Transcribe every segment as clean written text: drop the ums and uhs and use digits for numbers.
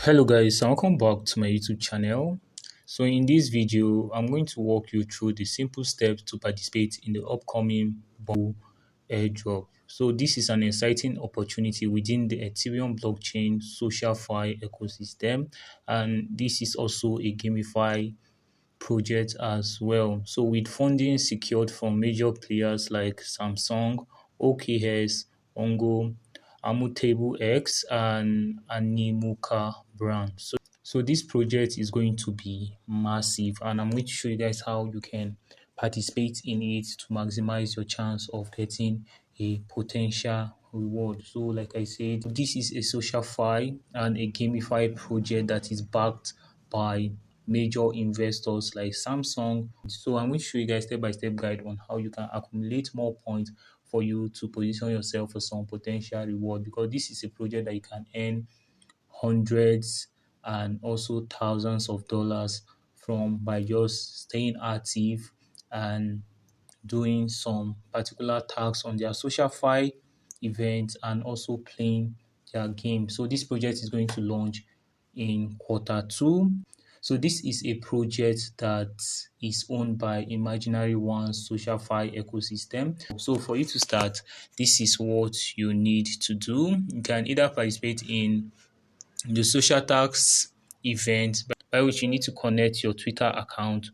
Hello guys and welcome back to my YouTube channel. So in this video, I'm going to walk you through the simple steps to participate in the upcoming Bumble airdrop. So this is an exciting opportunity within the Ethereum blockchain social fi ecosystem, and this is also a gamified project as well. So with funding secured from major players like Samsung, OKS, Ongo, Amutable X, and Animuka brand. So this project is going to be massive, and I'm going to show you guys how you can participate in it to maximize your chance of getting a potential reward. So like I said, this is a social fi and a gamified project that is backed by major investors like Samsung. So I'm going to show you guys step-by-step guide on how you can accumulate more points for you to position yourself for some potential reward, because this is a project that you can earn hundreds and also thousands of dollars from by just staying active and doing some particular tasks on their social fi events and also playing their game. So this project is going to launch in quarter 2. So this is a project that is owned by Imaginary One's social fi ecosystem. So for you to start, this is what you need to do. You can either participate in the social tax event, by which you need to connect your Twitter account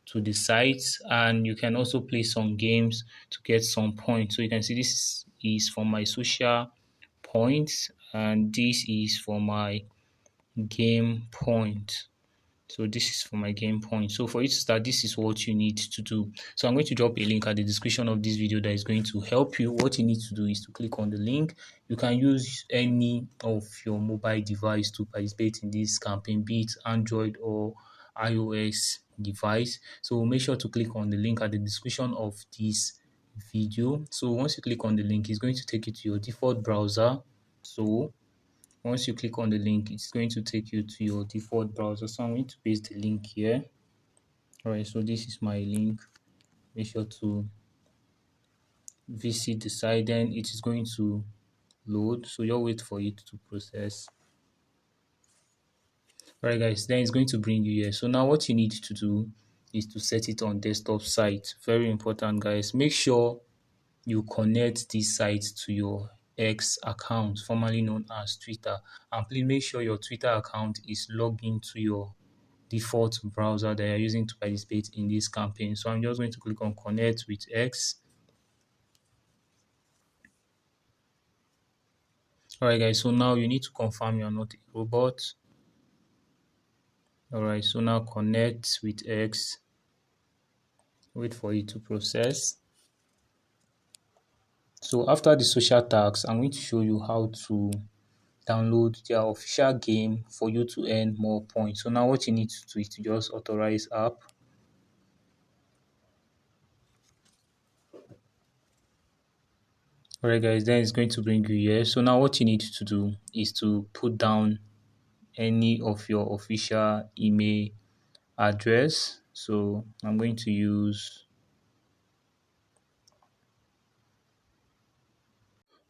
to the site, and you can also play some games to get some points. So you can see this is for my social points and this is for my game point. So this is for my game point. So for you to start, this is what you need to do. So I'm going to drop a link at the description of this video that is going to help you. What you need to do is to click on the link. You can use any of your mobile device to participate in this campaign, be it Android or iOS device. So make sure to click on the link at the description of this video. So once you click on the link, it's going to take you to your default browser. So once you click on the link, it's going to take you to your default browser. So I'm going to paste the link here. All right, so this is my link. Make sure to visit the site, then it is going to load. So you'll wait for it to process. All right, guys, then it's going to bring you here. So now what you need to do is to set it on desktop site. Very important, guys. Make sure you connect this site to your X account, formerly known as Twitter, and please make sure your Twitter account is logged into your default browser that you're using to participate in this campaign. So I'm just going to click on connect with X. All right, guys, so now you need to confirm you're not a robot. All right, so now connect with X. Wait for it to process. So after the social tags, I'm going to show you how to download their official game for you to earn more points. So now what you need to do is to just authorize app. Alright guys, then it's going to bring you here. So now what you need to do is to put down any of your official email address. So I'm going to use.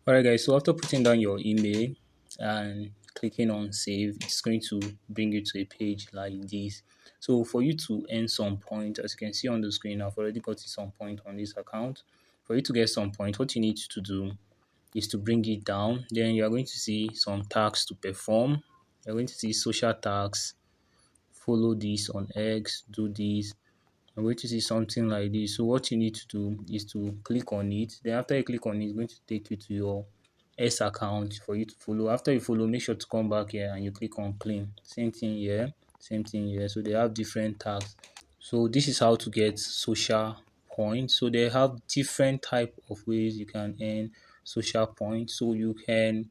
Alright guys, so after putting down your email and clicking on save, it's going to bring you to a page like this. So for you to earn some point, as you can see on the screen, I've already got some point on this account. For you to get some point, what you need to do is to bring it down. Then you are going to see some tasks to perform. You're going to see social tasks, follow this on X, do this. I'm going to see something like this. So what you need to do is to click on it. Then after you click on it, it's going to take you to your S account for you to follow. After you follow, make sure to come back here and you click on claim. Same thing here, same thing here. So they have different tags. So this is how to get social points. So they have different type of ways you can earn social points. So you can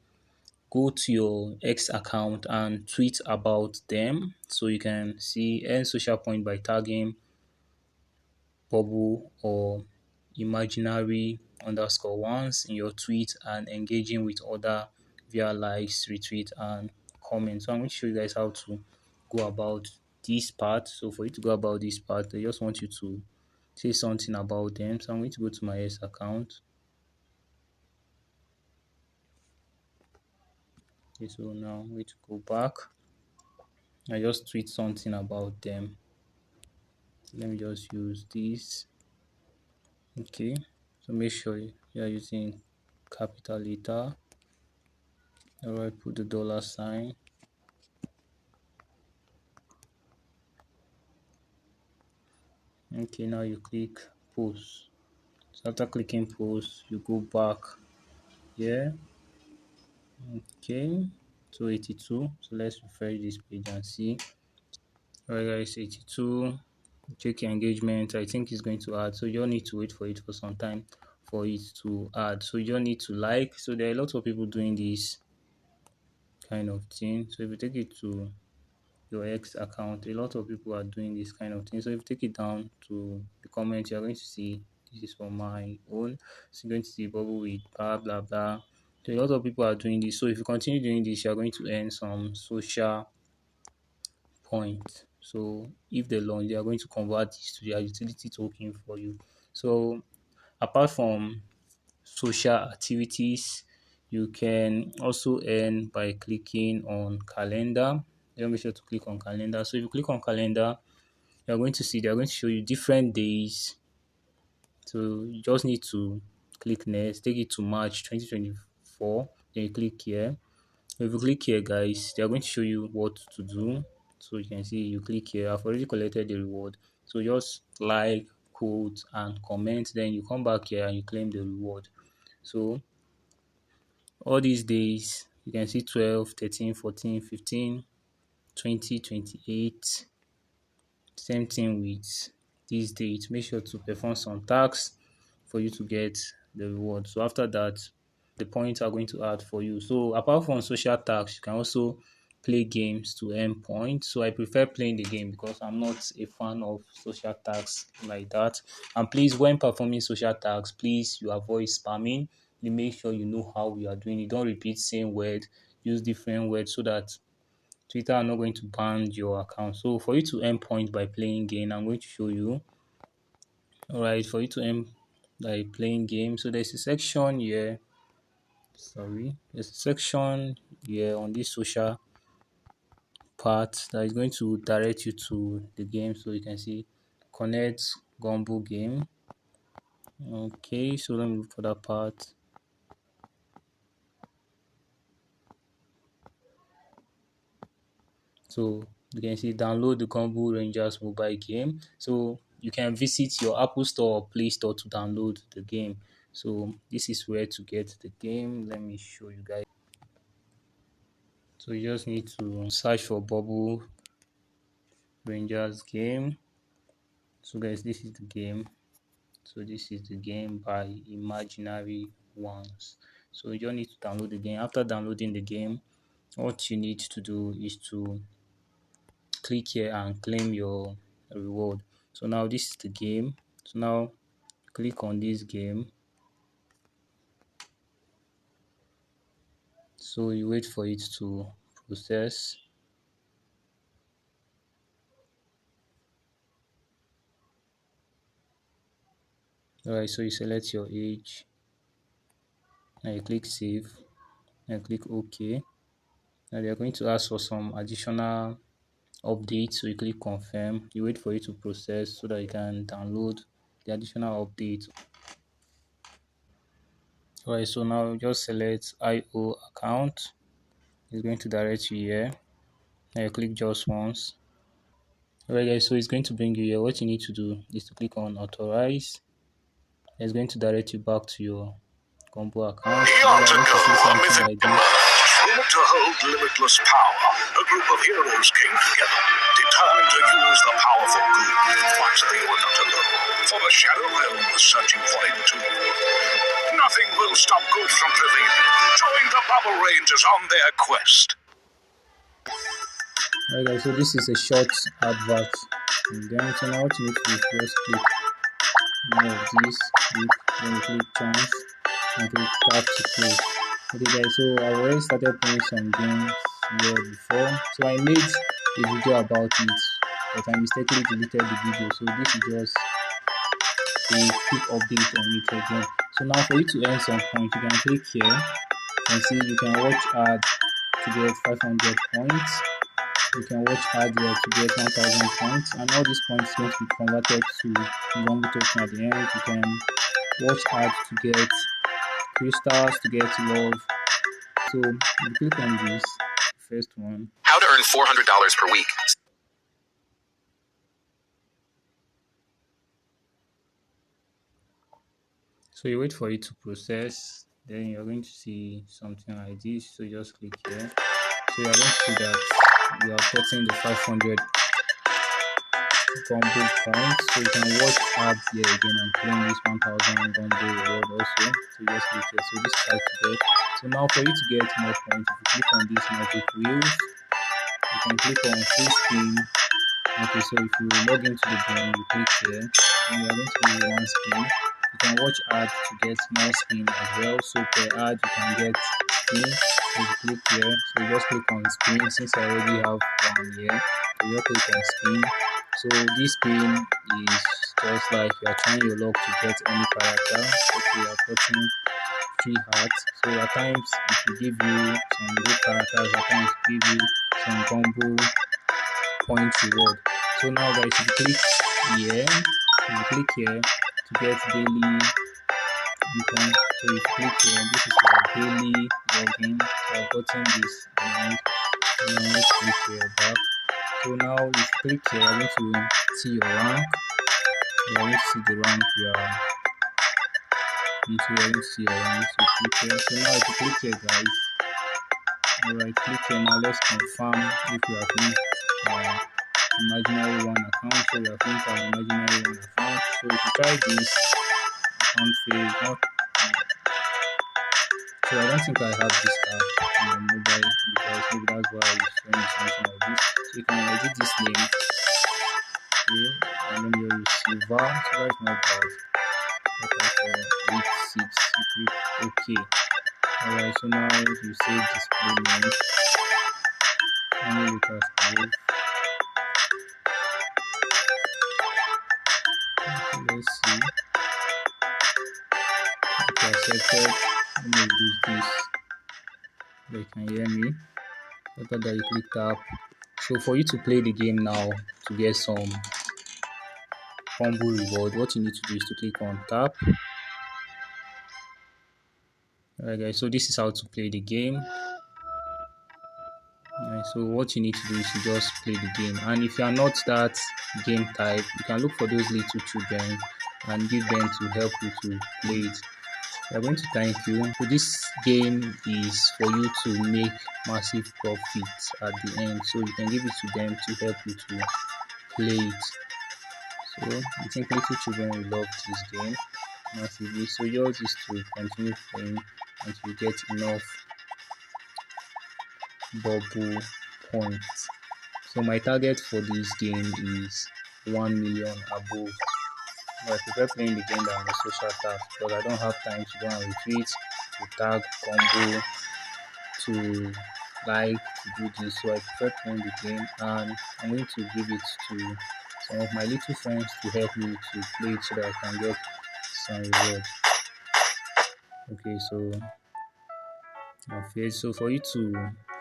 go to your X account and tweet about them. So you can see earn social point by tagging bubble or imaginary underscore ones in your tweet and engaging with other via likes, retweet, and comments. So I'm going to show you guys how to go about this part. So for you to go about this part, I just want you to say something about them. So I'm going to go to my S account. Okay, so now I'm going to go back. I just tweet something about them. Let me just use this. Okay, so make sure you are using capital letter. Alright, put the dollar sign. Okay, now you click post. So after clicking post, you go back here. Okay, so 82. So let's refresh this page and see. Alright guys, 82. Check your engagement. I think it's going to add. So you don't need to wait for it for some time for it to add. So you don't need to like. So there are a lot of people doing this kind of thing. So if you take it to your X account, a lot of people are doing this kind of thing. So if you take it down to the comment, you're going to see this is for my own. So you're going to see bubble with blah blah blah. So a lot of people are doing this. So if you continue doing this, you're going to earn some social points. So if they launch, they are going to convert this to their utility token for you. So apart from social activities, you can also earn by clicking on calendar. Then make sure to click on calendar. So if you click on calendar, you're going to see they're going to show you different days. So you just need to click next, take it to March 2024. Then you click here. If you click here, guys, they are going to show you what to do. So you can see you click here. I've already collected the reward. So just like, quote, and comment. Then you come back here and you claim the reward. So all these days, you can see 12, 13, 14, 15, 20, 28. Same thing with these dates. Make sure to perform some tasks for you to get the reward. So after that, the points are going to add for you. So apart from social tasks, you can also play games to earn points. So I prefer playing the game because I'm not a fan of social tasks like that. And please, when performing social tasks, please you avoid spamming. You make sure you know how you are doing it. Don't repeat same word. Use different words so that Twitter are not going to ban your account. So for you to earn points by playing game, I'm going to show you. Alright, for you to earn by playing game. So there's a section here. There's a section here on this social part that is going to direct you to the game. So you can see connect Gumbo game. Okay, so let me look for that part. So you can see download the Gumbo Rangers mobile game. So you can visit your Apple Store or Play Store to download the game. So this is where to get the game. Let me show you guys. So you just need to search for Bubble Rangers game. So guys, this is the game. So this is the game by Imaginary Ones. So you just need to download the game. After downloading the game, what you need to do is to click here and claim your reward. So now this is the game. So now click on this game. So you wait for it to process. Alright, so you select your age and you click save and click OK. Now they're going to ask for some additional updates, so you click confirm. You wait for it to process so that you can download the additional update. Alright, so now just select IO account. It's going to direct you here. Now you click just once. Alright guys, so it's going to bring you here. What you need to do is to click on authorize. It's going to direct you back to your Combo account. Like to hold limitless power, a group of heroes came together, determined to use the power for good. But they were not alone, for the Shadow Realm was searching for him too. Nothing will stop good from prevailing. Join the Bubble Rangers on their quest. Alright guys, so this is a short advert. And then so now what you need to do is just click more of this, then you click chance and click tap to play. Okay guys, so I already started playing some games here before. So I made a video about it, but I mistakenly deleted the video. So this is just a quick update on it again. So now for you to earn some points, you can click here and see you can watch ad to get 500 points. You can watch ad here to get 1000 points, and all these points going to be converted to Gumbo token at the end. You can watch ad to get crystals, to get love. So if you click on this first one, How to earn $400 per week. so you wait for it to process, then you're going to see something like this. So you just click here. So you're going to see that you are getting the 500 Gumbo points. So you can watch ads here again and claim this 1000 Gumbo reward also. So you just click here. So this is how to get. So now for you to get more points, if you click on this magic wheels, you can click on full spin. Okay, so if you log into the game, you click here, then you are going to give you one spin. You can watch ads to get more spin as well. So per ad you can get spin. So you click here, so you just click on spin since I already have one here. So you just click on spin. So this spin is just like you are trying your luck to get any character. Okay, you are cutting 3 hearts. So at times it will give you some good characters, at times it will give you some combo point reward. So now guys, if you click here, to get daily income. So if you click here, this is your daily login. So I've gotten this amount. So now let's click here back. So now if you click here, you're going to see your rank. You're going to see the rank you are into. You're going to see your rank. So click here. So now if you click here guys, alright, click here. Now let's confirm if you have linked imaginary one account. So we have linked our imaginary one account. So if you try this, account fail. Not, so I don't think I have this app on my mobile because maybe that's why it's showing something like this. So you can edit this name. Okay, and then here you see VAR. So that's not bad. That's like 86. You click OK. Alright, so now you say display name. Only with us okay, let's see. Okay, accepted. Let me use this. They can hear me. After that, you click tap. So for you to play the game now to get some combo reward, what you need to do is to click on tap. Alright guys, so this is how to play the game. Alright, so what you need to do is to just play the game, and if you are not that game type, you can look for those little children and give them to help you to play it. We are going to thank you. So this game is for you to make massive profits at the end, so you can give it to them to help you to play it. So I think little children will love this game massively. So yours is to continue playing until you get enough bubble points. So my target for this game is 1 million above. But I prefer playing the game than the social task because I don't have time to go and retreat, to tag, combo, to like, to do this. So I prefer playing the game, and I'm going to give it to some of my little friends to help me to play it so that I can get some reward. Okay, so for you to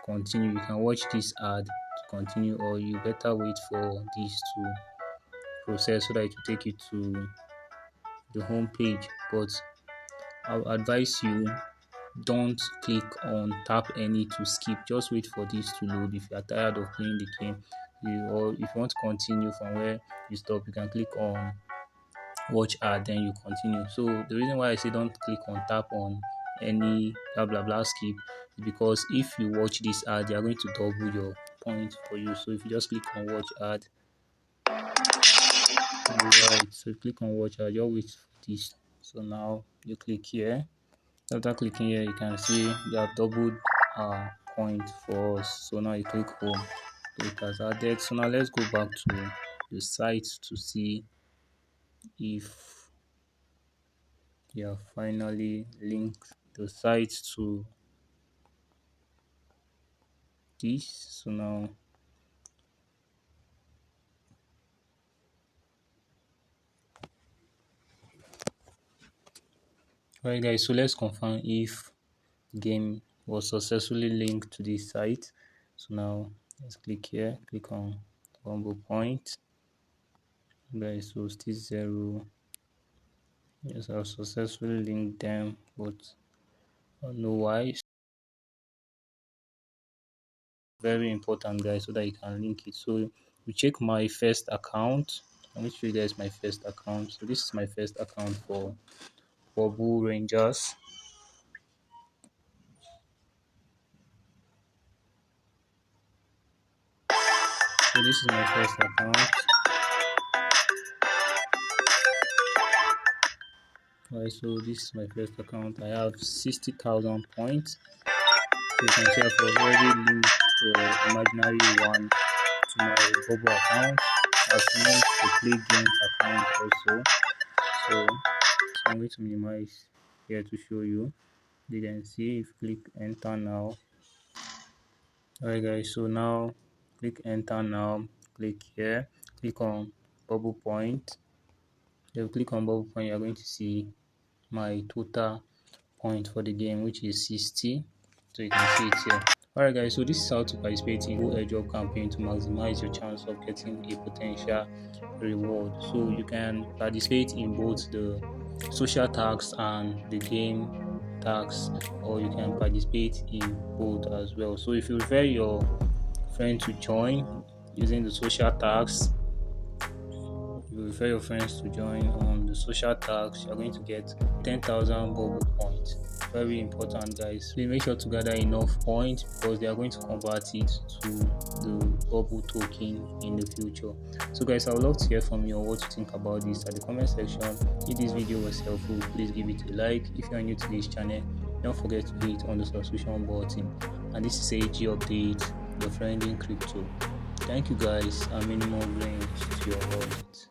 continue, you can watch this ad to continue, or you better wait for this to process so that it will take you to the home page. But I'll advise you, don't click on tap any to skip. Just wait for this to load. If you are tired of playing the game, or if you want to continue from where you stop, you can click on watch ad, then you continue. So the reason why I say don't click on tap on any blah blah blah skip is because if you watch this ad, they are going to double your points for you. So if you just click on watch ad, alright, so click on watch ad, just wait for this. So now you click here. After clicking here, you can see they have doubled our point for us. So now you click home, so it has added. So now let's go back to the site to see if you have finally linked the site to this. So now alright guys, so let's confirm if game was successfully linked to this site. So now Let's click here, click on bumble point. Guys, so still 0. Yes, I've successfully linked them, but I don't know why. Very important, guys, so that you can link it. So we check my first account. Let me show you guys my first account. So this is my first account for Bubble Rangers. So this is my first account. Alright, so this is my first account. I have 60,000 points. So you can see I've already linked the imaginary one to my Bubble account. I've linked the Play Games account also. So I'm going to minimize here to show you. You can see if you click enter now. Alright guys, so now click enter now, click here, click on bubble point. If you click on bubble point, you're going to see my total point for the game, which is 60. So you can see it here. Alright guys, so this is how to participate in Go Airdrop campaign to maximize your chance of getting a potential reward. So you can participate in both the social tags and the game tags, or you can participate in both as well. So if you refer your friend to join using the social tags, you refer your friends to join on the social tags, you're going to get 10,000 bubble points. Very important, guys. Please make sure to gather enough points because they are going to convert it to the bubble token in the future. So guys, I would love to hear from you on what you think about this at the comment section. If this video was helpful, please give it a like. If you are new to this channel, don't forget to hit on the subscription button. And this is AG Update, your friend in crypto. Thank you guys, and many more brains to your wallet.